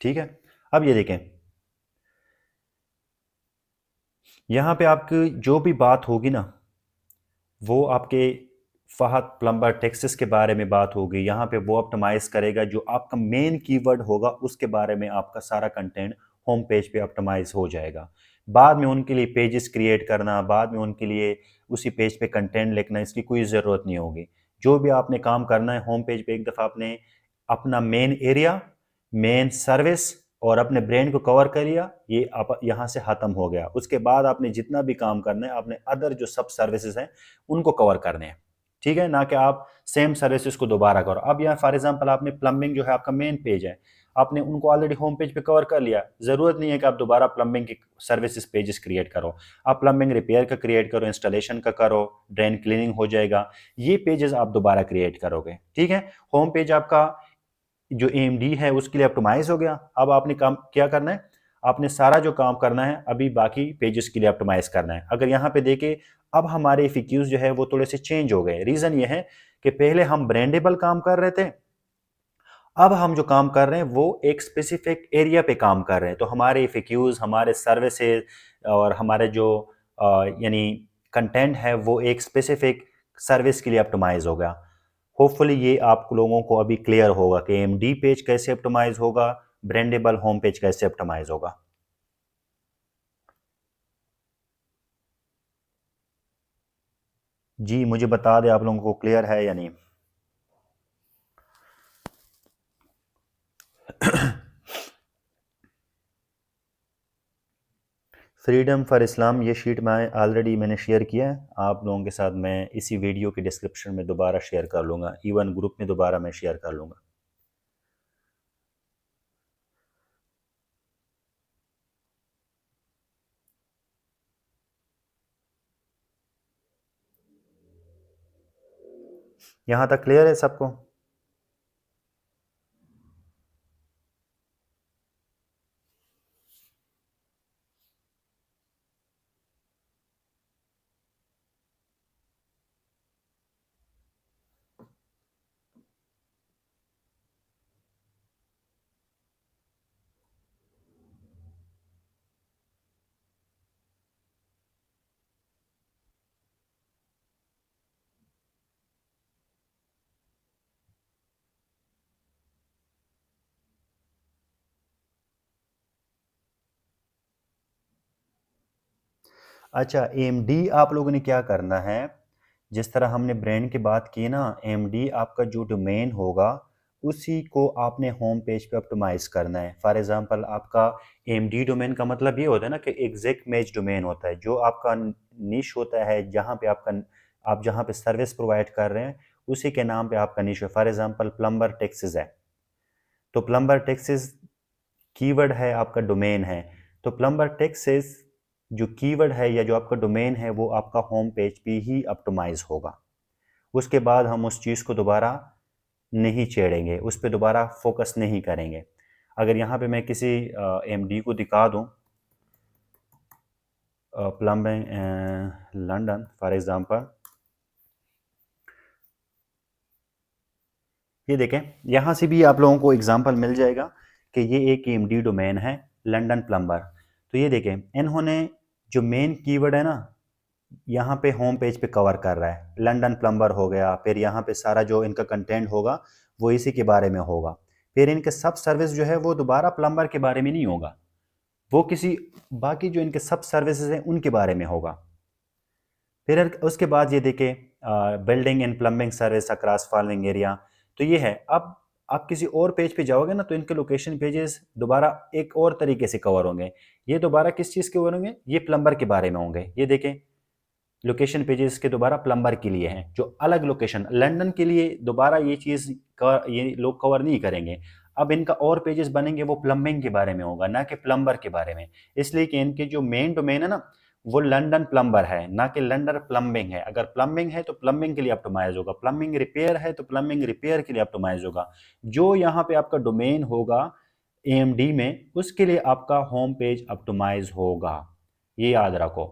ठीक है, अब ये देखें, यहाँ पे आपकी जो भी बात होगी ना वो आपके फहद प्लम्बर टेक्सास के बारे में बात होगी। यहाँ पे वो ऑप्टिमाइज करेगा, जो आपका मेन कीवर्ड होगा उसके बारे में आपका सारा कंटेंट होम पेज पे ऑप्टिमाइज हो जाएगा। बाद में उनके लिए पेजेस क्रिएट करना, बाद में उनके लिए उसी पेज पे कंटेंट लिखना, इसकी कोई ज़रूरत नहीं होगी। जो भी आपने काम करना है होम पेज पे, एक दफ़ा आपने अपना मेन एरिया, मेन सर्विस और अपने ब्रांड को कवर कर लिया, ये आप यहाँ से ख़त्म हो गया। उसके बाद आपने जितना भी काम करना है, आपने अदर जो सब सर्विसेज हैं उनको कवर करने हैं। ठीक है, ना कि आप सेम सर्विसेज को दोबारा करो। अब यहाँ फॉर एग्जांपल आपने प्लम्बिंग जो है आपका मेन पेज है, आपने उनको ऑलरेडी होम पेज पे कवर कर लिया, ज़रूरत नहीं है कि आप दोबारा प्लम्बिंग की सर्विसेज पेजेस क्रिएट करो। आप प्लम्बिंग रिपेयर का क्रिएट करो, इंस्टॉलेशन का करो, ड्रेन क्लीनिंग हो जाएगा, ये पेजेस आप दोबारा क्रिएट करोगे। ठीक है, होम पेज आपका जो एएमडी है उसके लिए ऑप्टिमाइज हो गया। अब आपने काम क्या करना है, आपने सारा जो काम करना है अभी बाकी पेजेस के लिए ऑप्टिमाइज करना है। अगर यहाँ पे देखें, अब हमारे FAQs जो है वो थोड़े से चेंज हो गए। रीज़न ये है कि पहले हम ब्रांडेबल काम कर रहे थे, अब हम जो काम कर रहे हैं वो एक स्पेसिफिक एरिया पे काम कर रहे हैं। तो हमारे FAQs, हमारे सर्विसेज और हमारे जो यानी कंटेंट है वो एक स्पेसिफिक सर्विस के लिए ऑप्टिमाइज होगा। होपफुली ये आप लोगों को अभी क्लियर होगा कि एमडी पेज कैसे ऑप्टिमाइज होगा, ब्रांडेबल होम पेज कैसे ऑप्टिमाइज होगा। जी मुझे बता दें आप लोगों को क्लियर है या नहीं। फ्रीडम फॉर इस्लाम, ये शीट मैंने शेयर किया है आप लोगों के साथ। मैं इसी वीडियो के डिस्क्रिप्शन में दोबारा शेयर कर लूँगा, इवन ग्रुप में दोबारा मैं शेयर कर लूँगा। यहाँ तक क्लियर है सबको? अच्छा, एमडी आप लोगों ने क्या करना है, जिस तरह हमने ब्रांड की बात की ना, एमडी आपका जो डोमेन होगा उसी को आपने होम पेज पे ऑप्टिमाइज करना है। फॉर एग्जांपल आपका एमडी डोमेन का मतलब ये होता है ना कि एग्जैक्ट मैच डोमेन होता है, जो आपका निश होता है, जहाँ पे आपका आप जहाँ पे सर्विस प्रोवाइड कर रहे हैं उसी के नाम पे आपका निश है। फॉर एग्जांपल प्लम्बर टेक्सास है, तो प्लम्बर टेक्सास कीवर्ड है, आपका डोमेन है। तो प्लम्बर टेक्सास जो कीवर्ड है या जो आपका डोमेन है वो आपका होम पेज पे ही ऑप्टिमाइज होगा। उसके बाद हम उस चीज़ को दोबारा नहीं छेड़ेंगे, उस पर दोबारा फोकस नहीं करेंगे। अगर यहाँ पे मैं किसी एमडी को दिखा दूँ, प्लम्बिंग लंदन फॉर एग्ज़ाम्पल, ये देखें, यहाँ से भी आप लोगों को एग्जांपल मिल जाएगा कि ये एक एमडी डोमेन है लंदन प्लम्बर। तो ये देखें, इन्होंने जो मेन कीवर्ड है ना यहाँ पे होम पेज पे कवर कर रहा है, लंदन प्लम्बर हो गया, फिर यहाँ पे सारा जो इनका कंटेंट होगा वो इसी के बारे में होगा। फिर इनके सब सर्विस जो है वो दोबारा प्लम्बर के बारे में नहीं होगा, वो किसी बाकी जो इनके सब सर्विसेज हैं उनके बारे में होगा। फिर उसके बाद ये देखें building and plumbing service across following area. तो ये है। अब आप किसी और पेज पे जाओगे ना तो इनके लोकेशन पेजेस दोबारा एक और तरीके से कवर होंगे। ये दोबारा किस चीज़ के कवर होंगे? ये प्लम्बर के बारे में होंगे। ये देखें लोकेशन पेजेस के दोबारा प्लम्बर के लिए हैं, जो अलग लोकेशन लंदन के लिए दोबारा ये चीज़ ये लोग कवर नहीं करेंगे। अब इनका और पेजेस बनेंगे वो प्लम्बिंग के बारे में होगा, ना कि प्लम्बर के बारे में। इसलिए कि इनके जो मेन डोमेन है ना वो लंदन प्लम्बर है, ना कि लंदन प्लम्बिंग है। अगर प्लम्बिंग है तो प्लम्बिंग के लिए ऑप्टिमाइज होगा, प्लम्बिंग रिपेयर है तो प्लम्बिंग रिपेयर के लिए ऑप्टिमाइज होगा। जो यहाँ पे आपका डोमेन होगा एएमडी में, उसके लिए आपका होम पेज ऑप्टिमाइज होगा। ये याद रखो।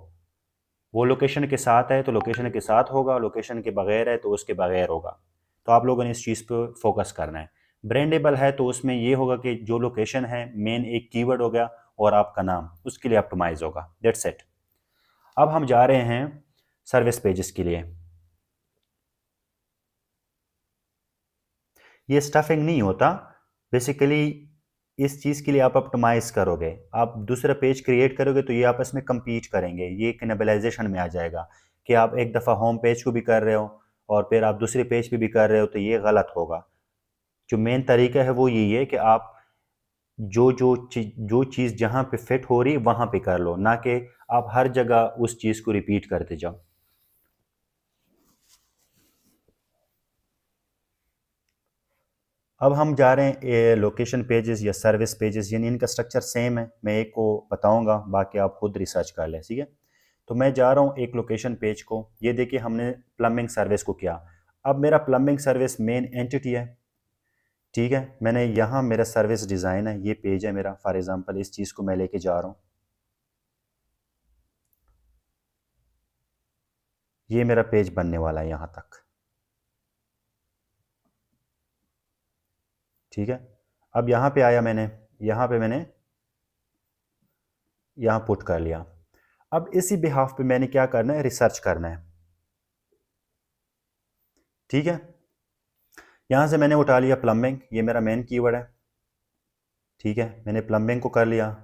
वो लोकेशन के साथ है तो लोकेशन के साथ होगा, लोकेशन के बगैर है तो उसके बगैर होगा। तो आप लोगों ने इस चीज़ पर फोकस करना है। ब्रांडेबल है तो उसमें ये होगा कि जो लोकेशन है मेन एक कीवर्ड हो गया और आपका नाम, उसके लिए ऑप्टिमाइज होगा। That's it. अब हम जा रहे हैं सर्विस पेजेस के लिए। ये स्टफिंग नहीं होता बेसिकली। इस चीज़ के लिए आप ऑप्टिमाइज करोगे, आप दूसरा पेज क्रिएट करोगे तो ये आपस में compete करेंगे। ये कैनिबलाइजेशन में आ जाएगा कि आप एक दफ़ा होम पेज को भी कर रहे हो और फिर आप दूसरे पेज पे भी कर रहे हो, तो ये गलत होगा। जो मेन तरीका है वो यही है कि आप जो चीज़ जहाँ पे फिट हो रही है वहाँ पे कर लो, ना कि आप हर जगह उस चीज़ को रिपीट करते जाओ। अब हम जा रहे हैं लोकेशन पेजेस या सर्विस पेजेस, यानी इनका स्ट्रक्चर सेम है। मैं एक को बताऊंगा, बाकी आप खुद रिसर्च कर लें, ठीक है। तो मैं जा रहा हूँ एक लोकेशन पेज को। ये देखिए हमने प्लम्बिंग सर्विस को किया। अब मेरा प्लम्बिंग सर्विस मेन एंटिटी है, ठीक है। मैंने यहाँ मेरा सर्विस डिज़ाइन है, ये पेज है मेरा। फॉर एग्जांपल इस चीज़ को मैं लेके जा रहा हूँ, ये मेरा पेज बनने वाला है यहाँ तक, ठीक है। अब यहाँ पे आया मैंने, यहाँ पे मैंने यहाँ पुट कर लिया। अब इसी बिहाफ पे मैंने क्या करना है, रिसर्च करना है, ठीक है। यहाँ से मैंने उठा लिया प्लम्बिंग, ये मेरा मेन कीवर्ड है, ठीक है। मैंने प्लम्बिंग को कर लिया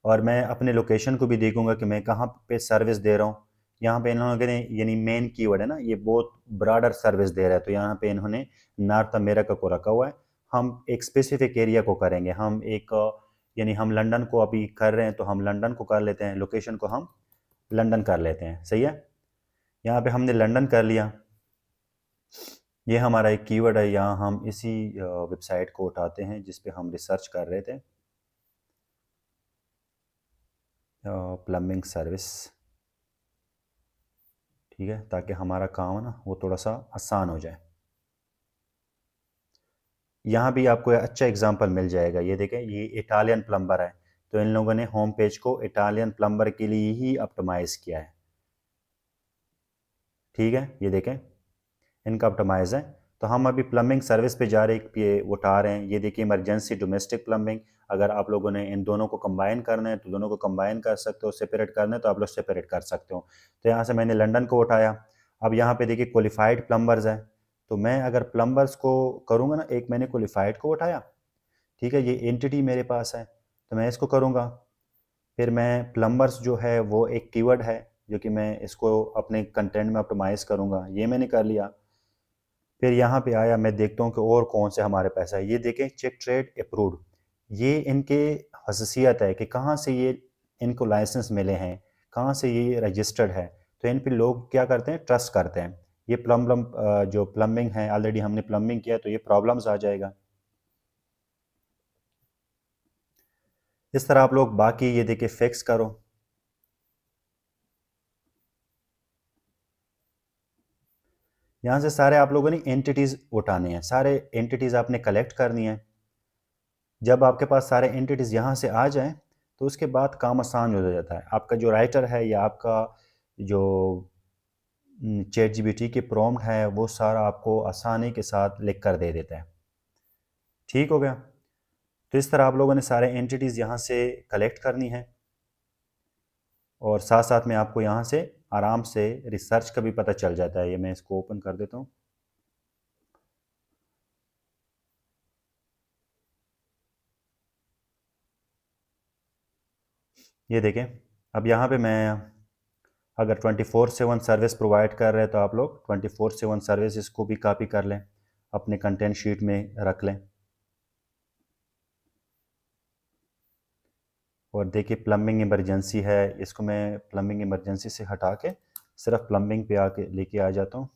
और मैं अपने लोकेशन को भी देखूंगा कि मैं कहाँ पे सर्विस दे रहा हूँ। यहाँ पे इन्होंने यानी मेन कीवर्ड है ना, ये बहुत ब्रॉडर सर्विस दे रहा है, तो यहाँ पे इन्होंने नॉर्थ अमेरिका को रखा हुआ है। हम एक स्पेसिफिक एरिया को करेंगे, हम एक यानी हम लंदन को अभी कर रहे हैं तो हम लंदन को कर लेते हैं, लोकेशन को हम लंदन कर लेते हैं, सही है। यहाँ पे हमने लंदन कर लिया। ये हमारा एक कीवर्ड है, यहाँ हम इसी वेबसाइट को उठाते हैं जिस पे हम रिसर्च कर रहे थे, प्लम्बिंग सर्विस, ठीक है, ताकि हमारा काम है ना वो थोड़ा सा आसान हो जाए। यहाँ भी आपको अच्छा एग्जांपल मिल जाएगा। ये देखें, ये इटालियन प्लम्बर है, तो इन लोगों ने होम पेज को इटालियन प्लम्बर के लिए ही ऑप्टिमाइज़ किया है, ठीक है। ये देखें इनका ऑप्टिमाइज़ है। तो हम अभी प्लम्बिंग सर्विस पे जा रहे ये उठा रहे हैं। ये देखिए इमरजेंसी डोमेस्टिक प्लम्बिंग। अगर आप लोगों ने इन दोनों को कंबाइन करना है तो दोनों को कंबाइन कर सकते हो, सेपरेट करना है तो आप लोग सेपरेट कर सकते हो। तो यहाँ से मैंने लंदन को उठाया। अब यहाँ पे देखिए क्वालिफाइड प्लम्बर्स हैं, तो मैं अगर प्लम्बर्स को करूँगा ना, एक मैंने क्वालिफाइड को उठाया, ठीक है, ये एंटिटी मेरे पास है तो मैं इसको करूँगा। फिर मैं प्लम्बर्स जो है वो एक कीवर्ड है जो कि मैं इसको अपने कंटेंट में ऑप्टिमाइज़ करूँगा, ये मैंने कर लिया। फिर यहाँ पे आया, मैं देखता हूँ कि और कौन से हमारे पास है। ये देखें चेक ट्रेड अप्रूव्ड, ये इनके खसूसियत है कि कहाँ से ये इनको लाइसेंस मिले हैं, कहाँ से ये रजिस्टर्ड है। तो इन पे लोग क्या करते हैं, ट्रस्ट करते हैं। ये जो प्लम्बिंग है, ऑलरेडी हमने प्लम्बिंग किया तो ये प्रॉब्लम्स आ जाएगा। इस तरह आप लोग बाकी ये देखिए फिक्स करो। यहाँ से सारे आप लोगों ने एंटिटीज़ उठाने हैं, सारे एंटिटीज़ आपने कलेक्ट करनी है। जब आपके पास सारे एंटिटीज़ यहाँ से आ जाएं तो उसके बाद काम आसान हो जाता है। आपका जो राइटर है या आपका जो चैट जीपीटी के प्रॉम्प्ट है वो सारा आपको आसानी के साथ लिख कर दे देता है, ठीक हो गया। तो इस तरह आप लोगों ने सारे एंटिटीज़ यहाँ से कलेक्ट करनी है और साथ साथ में आपको यहाँ से आराम से रिसर्च का भी पता चल जाता है। ये मैं इसको ओपन कर देता हूँ। ये देखें, अब यहाँ पे मैं अगर 24/7 सर्विस प्रोवाइड कर रहे हैं तो आप लोग 24/7 सर्विस इसको भी कॉपी कर लें, अपने कंटेंट शीट में रख लें। और देखिए प्लम्बिंग इमरजेंसी है, इसको मैं प्लम्बिंग इमरजेंसी से हटा के सिर्फ प्लम्बिंग पे आके लेके आ जाता हूँ।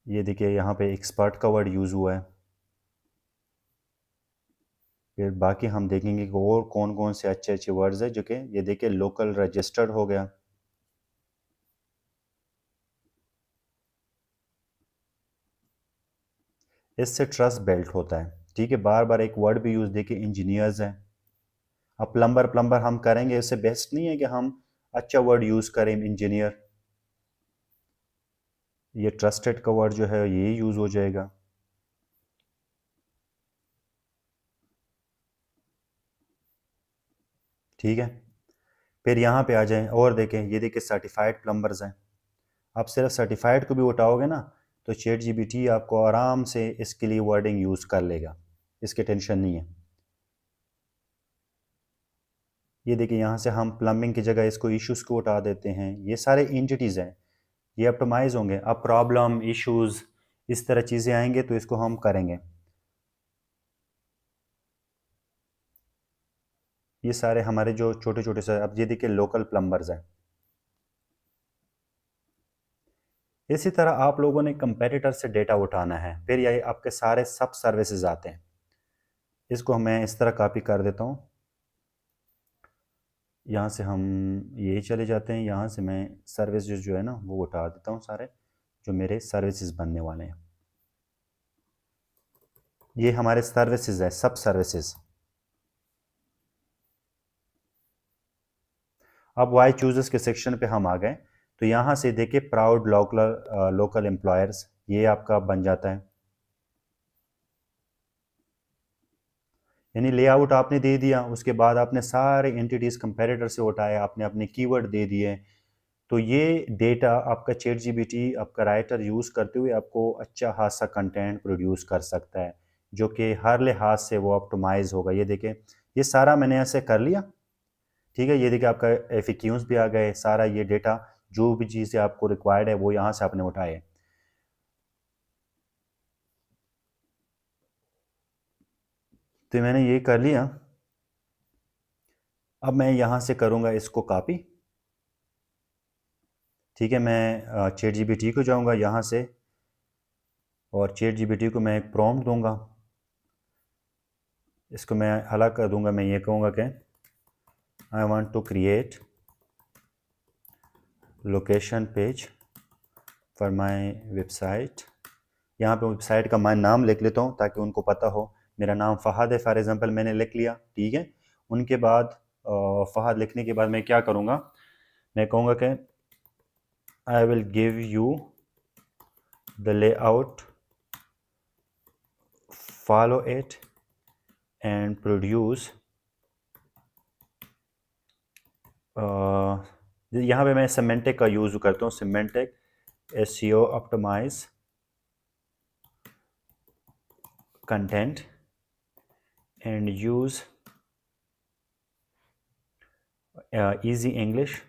ये देखिए यहाँ पे एक्सपर्ट का वर्ड यूज़ हुआ है। फिर बाकी हम देखेंगे कि और कौन कौन से अच्छे अच्छे वर्ड्स हैं जो कि ये देखिए लोकल रजिस्टर्ड हो गया। इससे ट्रस्ट बिल्ट होता है। ठीक है, बार बार एक वर्ड भी यूज़ देखिए इंजीनियर्स हैं। अब प्लम्बर प्लम्बर हम करेंगे, इससे बेस्ट नहीं है कि हम अच्छा वर्ड यूज़ करें इंजीनियर। ये ट्रस्टेड का वर्ड जो है ये यूज़ हो जाएगा। ठीक है, फिर यहाँ पे आ जाएं और देखें, ये देखिए सर्टिफाइड प्लम्बर्स हैं। आप सिर्फ सर्टिफाइड को भी उठाओगे ना तो चैट जीपीटी आपको आराम से इसके लिए वर्डिंग यूज़ कर लेगा, इसकी टेंशन नहीं है। ये देखिए यहाँ से हम प्लम्बिंग की जगह इसको इश्यूज़ को उठा देते हैं। ये सारे एंटिटीज़ हैं, ये ऑप्टिमाइज होंगे। अब प्रॉब्लम इश्यूज़ इस तरह चीज़ें आएंगे तो इसको हम करेंगे। ये सारे हमारे जो छोटे छोटे से, अब ये देखिए लोकल प्लम्बर्स हैं। इसी तरह आप लोगों ने कंपेटिटर से डेटा उठाना है, फिर ये आपके सारे सब सर्विसेज आते हैं। इसको मैं इस तरह कॉपी कर देता हूँ। यहाँ से हम ये चले जाते हैं, यहाँ से मैं सर्विसेज जो है ना वो उठा देता हूँ सारे, जो मेरे सर्विसेज बनने वाले हैं। ये हमारे सर्विसेज है, सब सर्विसेज। अब वाई चूजर्स के सेक्शन पे हम आ गए, तो यहाँ से देखिए प्राउड लोकल लोकल एम्प्लॉयर्स, ये आपका बन जाता है। यानी लेआउट आपने दे दिया, उसके बाद आपने सारे एंटिटीज़ कंपैरेटर से उठाए, आपने अपने कीवर्ड दे दिए, तो ये डेटा आपका चैट जीपीटी आपका राइटर यूज़ करते हुए आपको अच्छा खासा कंटेंट प्रोड्यूस कर सकता है, जो कि हर लिहाज से वो ऑप्टिमाइज होगा। ये देखें, ये सारा मैंने ऐसे कर लिया। ठीक है, ये देखिए आपका एफएक्यूज भी आ गए, सारा ये डेटा जो भी चीज़ें आपको रिक्वायर्ड है वो यहाँ से आपने उठाए। तो मैंने ये कर लिया। अब मैं यहाँ से करूँगा इसको कॉपी। ठीक है, मैं चैट जीपीटी को जाऊँगा यहाँ से, और चैट जीपीटी को मैं एक प्रॉम्प्ट दूंगा। इसको मैं अलग कर दूंगा, मैं ये कहूँगा कि I want to create location page for my website. यहाँ पे वेबसाइट का मैं नाम लिख लेता हूँ ताकि उनको पता हो। मेरा नाम फ़हद है फॉर एग्ज़ाम्पल, मैंने लिख लिया। ठीक है, उनके बाद फ़हद लिखने के बाद मैं क्या करूँगा, मैं कहूँगा कि I will give you the layout, follow it and produce. यहाँ पे मैं सिमेंटिक का यूज़ करता हूँ, semantic SEO optimise content and use easy English.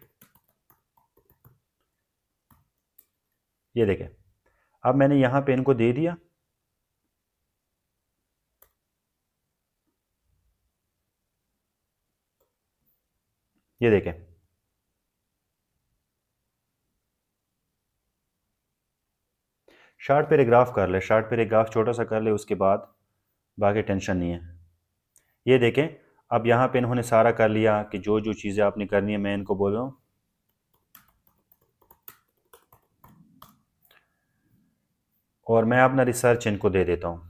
ये देखें, अब मैंने यहाँ पे इनको दे दिया। ये देखें, शॉर्ट पैराग्राफ कर ले, शॉर्ट पैराग्राफ छोटा सा कर ले, उसके बाद बाकी टेंशन नहीं है। ये देखें, अब यहाँ पे इन्होंने सारा कर लिया कि जो जो चीज़ें आपने करनी है मैं इनको बोल रहा हूँ। और मैं अपना रिसर्च इनको दे देता हूँ।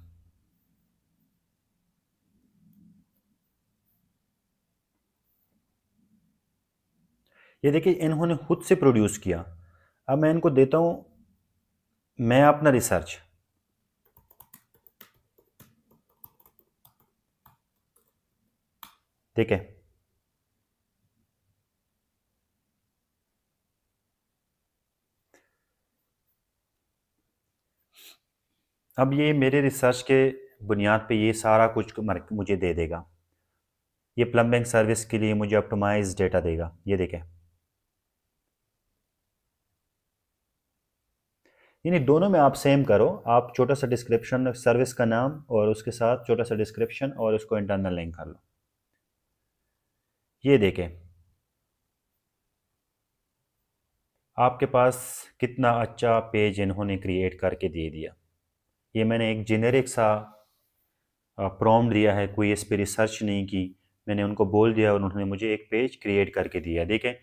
ये देखिए इन्होंने खुद से प्रोड्यूस किया। अब मैं इनको देता हूँ मैं अपना रिसर्च। ठीक है, अब ये मेरे रिसर्च के बुनियाद पे ये सारा कुछ मुझे दे देगा। ये प्लम्बिंग सर्विस के लिए मुझे ऑप्टिमाइज डेटा देगा। ये देखें, यानी दोनों में आप सेम करो, आप छोटा सा डिस्क्रिप्शन सर्विस का नाम और उसके साथ छोटा सा डिस्क्रिप्शन और उसको इंटरनल लिंक कर लो। ये देखें आपके पास कितना अच्छा पेज इन्होंने क्रिएट करके दे दिया। ये मैंने एक जेनेरिक सा प्रॉम्प्ट दिया है, कोई इस पर रिसर्च नहीं की, मैंने उनको बोल दिया और उन्होंने मुझे एक पेज क्रिएट करके दिया। देखें,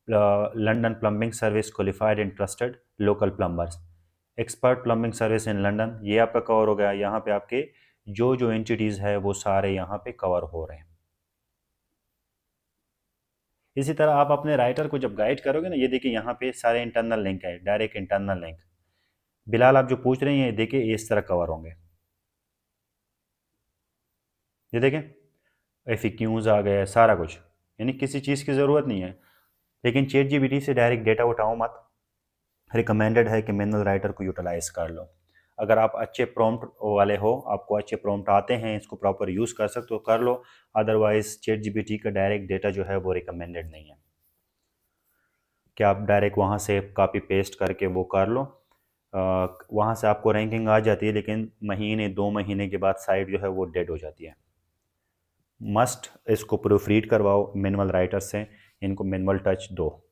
London plumbing service qualified and trusted local plumbers, expert plumbing service in London, ये आपका कवर हो गया। यहाँ पे आपके जो जो एंटिटीज़ है वो सारे यहाँ पे कवर हो रहे हैं। इसी तरह आप अपने राइटर को जब गाइड करोगे ना, ये देखिए यहाँ पे सारे इंटरनल लिंक है, डायरेक्ट इंटरनल लिंक। बिलाल आप जो पूछ रही हैं, देखिए ये इस तरह कवर होंगे। ये देखें एफिक्यूज़ आ गया, सारा कुछ, यानी किसी चीज़ की ज़रूरत नहीं है। लेकिन चैट जीपीटी से डायरेक्ट डेटा उठाओ मत, रिकमेंडेड है कि मैनुअल राइटर को यूटिलाइज़ कर लो। अगर आप अच्छे प्रॉम्प्ट वाले हो, आपको अच्छे प्रॉम्प्ट आते हैं, इसको प्रॉपर यूज़ कर सकते हो, कर लो। अदरवाइज़ चैट जीपीटी का डायरेक्ट डेटा जो है वो रिकमेंडेड नहीं है कि आप डायरेक्ट वहाँ से कॉपी पेस्ट करके वो कर लो। वहाँ से आपको रैंकिंग आ जाती है, लेकिन महीने 2 महीने के बाद साइट जो है वो डेड हो जाती है। मस्ट इसको प्रूफ रीड करवाओ मैनुअल राइटर से, इनको मैनुअल टच दो।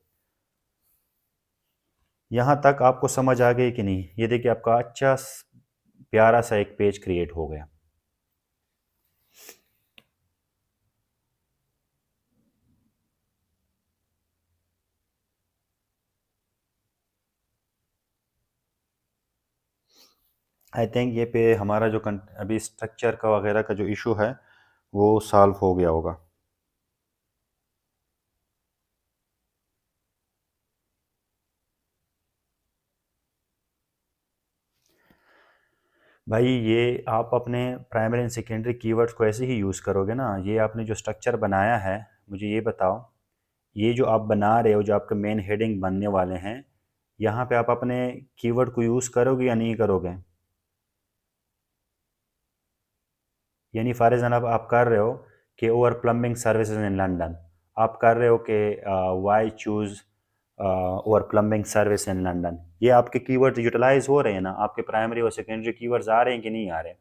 यहाँ तक आपको समझ आ गई कि नहीं? ये देखिए आपका अच्छा प्यारा सा एक पेज क्रिएट हो गया। आई थिंक ये पे हमारा जो अभी स्ट्रक्चर का वगैरह का जो इशू है वो सॉल्व हो गया होगा। भाई ये आप अपने प्राइमरी एंड सेकेंडरी कीवर्ड्स को ऐसे ही यूज़ करोगे ना। ये आपने जो स्ट्रक्चर बनाया है, मुझे ये बताओ, ये जो आप बना रहे हो, जो आपके मेन हेडिंग बनने वाले हैं, यहाँ पे आप अपने कीवर्ड को यूज़ करोगे या नहीं करोगे? यानी फॉर एग्जाम्पल आप कर रहे हो कि over plumbing services in London, आप कर रहे हो कि why choose over plumbing service in London, ये आपके कीवर्ड यूटिलाइज हो रहे हैं ना? आपके प्राइमरी और सेकेंडरी कीवर्ड्स आ रहे हैं कि नहीं आ रहे?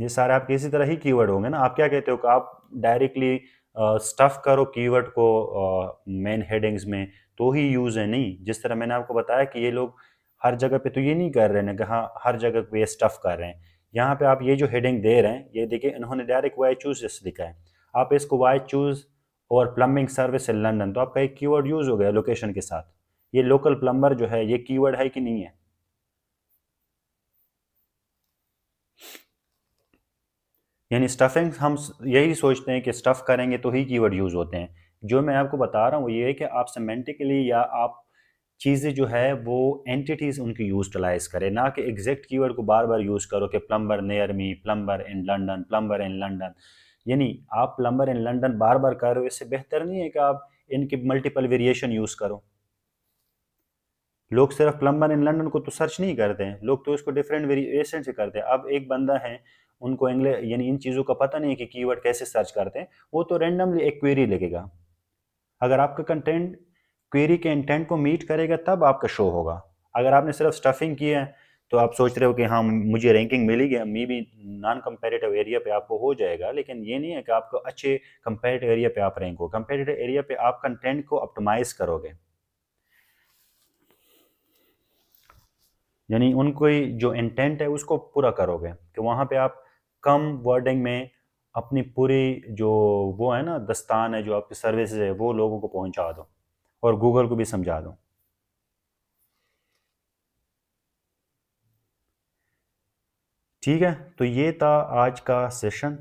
ये सारे आपके इसी तरह ही कीवर्ड होंगे ना। आप क्या कहते हो कि आप डायरेक्टली स्टफ करो कीवर्ड को मेन हेडिंग्स में, तो ही यूज़ है। नहीं, जिस तरह मैंने आपको बताया कि ये लोग हर जगह पे तो ये नहीं कर रहे ना कि हाँ हर जगह पे ये स्टफ कर रहे हैं। यहाँ पे आप ये जो हेडिंग दे रहे हैं, ये देखिए इन्होंने डायरेक्ट वाई चूज़ जैसे लिखा है। आप इसको वाई चूज़ और प्लम्बिंग सर्विस इन लंदन, तो आपका एक कीवर्ड यूज़ हो गया लोकेशन के साथ। ये लोकल प्लम्बर जो है, ये कीवर्ड है कि नहीं है? यानी स्टफिंग हम यही सोचते हैं कि स्टफ़ करेंगे तो ही कीवर्ड यूज़ होते हैं। जो मैं आपको बता रहा हूँ वो ये है कि आप सेमेंटिकली या आप चीज़ें जो है वो एंटिटीज़ उनकी यूटिलाइज़ करें, ना कि एग्जैक्ट कीवर्ड को बार बार यूज़ करो कि plumber near me, plumber in London, plumber in London. यानी आप प्लम्बर इन लंदन बार बार कर रहे हो, इससे बेहतर नहीं है कि आप इनकी मल्टीपल वेरिएशन यूज़ करो। लोग सिर्फ प्लम्बर इन लंदन को तो सर्च नहीं करते हैं, लोग तो इसको डिफरेंट वेरिएशन से करते हैं। अब एक बंदा है, उनको इंग्लिश यानी इन चीज़ों का पता नहीं है कि कीवर्ड कैसे सर्च करते हैं, वो तो रेंडमली एक क्वेरी लिखेगा। अगर आपका कंटेंट क्वेरी के इंटेंट को मीट करेगा तब आपका शो होगा। अगर आपने सिर्फ स्टफिंग किया है तो आप सोच रहे हो कि हाँ मुझे रैंकिंग मिली गया, may be non comparative area पे आपको हो जाएगा, लेकिन ये नहीं है कि आपको अच्छे कंपेरेटिव एरिया पे आप रैंक हो। कंपेरेटिव एरिया पे आप कंटेंट को ऑप्टिमाइज करोगे, यानी उनको जो इंटेंट है उसको पूरा करोगे कि वहाँ पे आप कम वर्डिंग में अपनी पूरी जो वो है ना दस्तान है, जो आपकी सर्विसेज है, वो लोगों को पहुँचा दो और गूगल को भी समझा दो। ठीक है, तो ये था आज का सेशन।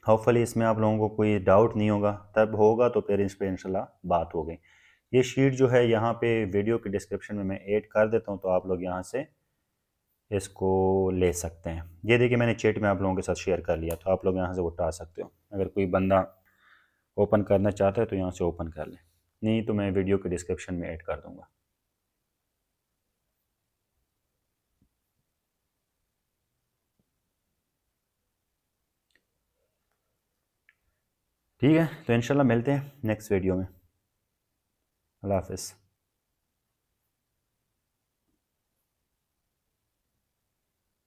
होपफुली इसमें आप लोगों को कोई डाउट नहीं होगा, तब होगा तो फिर इस पर इंशाल्लाह बात हो गई। ये शीट जो है यहाँ पे वीडियो के डिस्क्रिप्शन में मैं ऐड कर देता हूँ, तो आप लोग यहाँ से इसको ले सकते हैं। ये देखिए मैंने चैट में आप लोगों के साथ शेयर कर लिया, तो आप लोग यहाँ से उठा सकते हो। अगर कोई बंदा ओपन करना चाहता है तो यहाँ से ओपन कर ले, नहीं तो मैं वीडियो के डिस्क्रिप्शन में ऐड कर दूँगा। ठीक है, तो इंशाल्लाह मिलते हैं नेक्स्ट वीडियो में। अल्लाह हाफ़िज़।